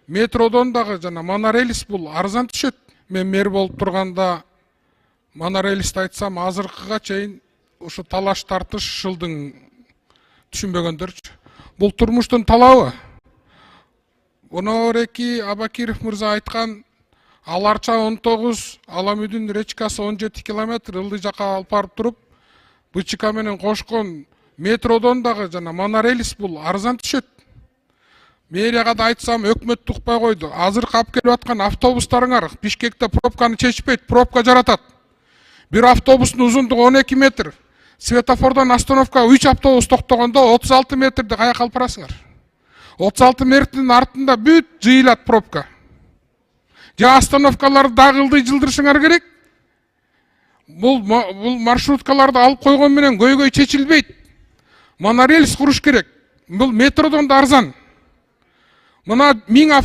метродон дагы жана монорельс бул арзан түшөт. Мен мэр болуп турганда монорельсти айтсам, азыркыга чейин ушу талаш тартыш жылдың түшүнбөгөндөр. Бул турмуштун талабы. Онореки Абакиров мырза айткан, Аларча 19, Аламүдүн речкасы 17 километр ылдый жака алып барып туруп, БЧК менен кошкон метродон дагы жана монорельс бул арзан түшөт. Мэрияга да айтсам, өкмөт укпай койду. Азыркы алып келип аткан автобустарыңар Бишкекте пробканы чечпейт, пробка жаратат. Бир автобустун узундугу 12 метр. Светофордон остановкага 3 автобус токтогондо 36 метрди каяка алып барасыңар? 36 метрдин артында бүт жыйылат пробка. Жа остановкаларды дагы ылдый жылдырышыңар керек. Бул маршруткаларды алып койгон менен көйгөй чечилбейт. Монорельс куруш керек. Бул метродон да арзан. Мына 1000